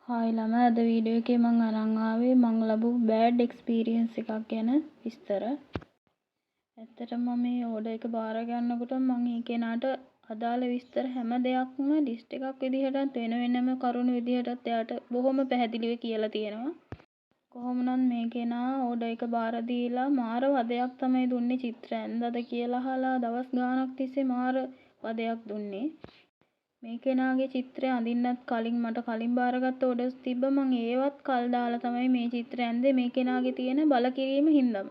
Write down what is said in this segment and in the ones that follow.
Hi ළමයි අද video එකේ මම අරන් ආවේ මම ලැබු බෑඩ් එක්ස්පීරියන්ස් එකක් ගැන විස්තර. ඇත්තටම මම මේ ඕඩර් එක බාර ගන්නකොට මම ඒ කෙනාට අදාළ විස්තර හැම දෙයක්ම ලිස්ට් එකක් විදිහටත් වෙන වෙනම කරුණු විදිහටත් එයාට බොහොම පැහැදිලිව කියලා තියෙනවා. කොහොම වුණත් මේ කෙනා ඕඩර් එක බාර දීලා මාර වදයක් තමයි දුන්නේ චිත්‍ර ඇන්දද කියලා අහලා දවස් ගාණක් තිස්සේ මාර වදයක් දුන්නේ. මේ කෙනාගේ චිත්‍රය අඳින්නත් කලින් මට කලින් බාරගත්ත ඕඩර්ස් තිබ්බ මං ඒවත් කල් දාලා තමයි මේ චිත්‍රය ඇන්දේ මේ කෙනාගේ තියෙන බලකිරීම හින්දාම.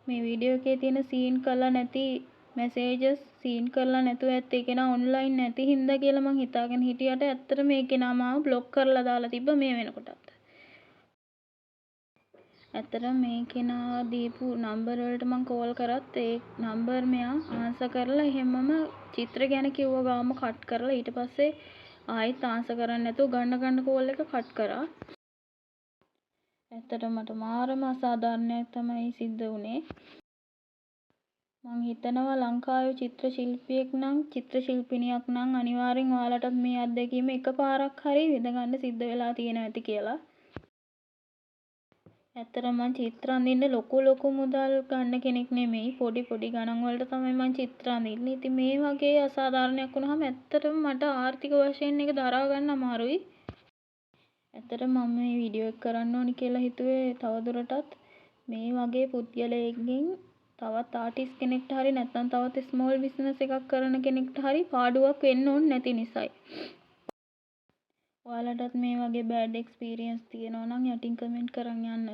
මේ වීඩියෝ එකේ තියෙන සීන් කරලා නැති මැසේජස් සීන් කරලා නැතුව ඇත්ත ඒ කෙනා ඔන්ලයින් නැති හින්දා කියලා මං හිතාගෙන හිටියට ඇත්තට මේ කෙනා මාව බ්ලොක් කරලා දාලා තිබ්බ මේ වෙනකොටත්. ඇත්තටම මේ කෙනා දීපු නම්බර් වලට මං කෝල් කරත් ඒ නම්බර් මෙයා ආන්සර් කරලා එහෙමම චිත්‍ර ගැන කිව්ව ගාම කට් කරලා ඊට පස්සේ ආයෙත් ආන්සර් කරන්නේ නැතුව ගන්න කෝල් එක කට් කරා. ඇත්තටම මට මාරම අසාධාරණයක් තමයි සිද්ධ වුනේ. මං හිතනවා ලංකාවේ චිත්‍ර ශිල්පියෙක් නම් චිත්‍ර ශිල්පිනියක් නම් අනිවාර්යෙන් ඔයාලටත් මේ අත්දැකීම එකපාරක් හරි විඳගන්න සිද්ධ වෙලා තියෙනවා ඇති කියලා. ඇත්තටම මං චිත්‍ර අඳින්න ලොකු මුදල් ගන්න කෙනෙක් නෙමෙයි. පොඩි ගණන් වලට තමයි මං චිත්‍ර අඳින්නේ. ඉතින් මේ වගේ අසාධාරණයක් වුණාම ඇත්තටම මට ආර්ථික වශයෙන් ඒක දරා ගන්න අමාරුයි. ඇත්තටම මම මේ වීඩියෝ එක කරන්න ඕනි කියලා හිතුවේ තවදුරටත් මේ වගේ පුද්ගලයෙක්ගෙන් තවත් ආටිස්ට් කෙනෙක්ට හරි නැත්නම් තවත් ස්මෝල් බිස්නස් එකක් කරන කෙනෙක්ට හරි පාඩුවක් වෙන්න ඕනේ නැති නිසායි. ඔයාලටත් මේ වගේ බෑඩ් එක්ස්පීරියන්ස් තියෙනවා නම් යටින් කමෙන්ට් කරන් යන්න.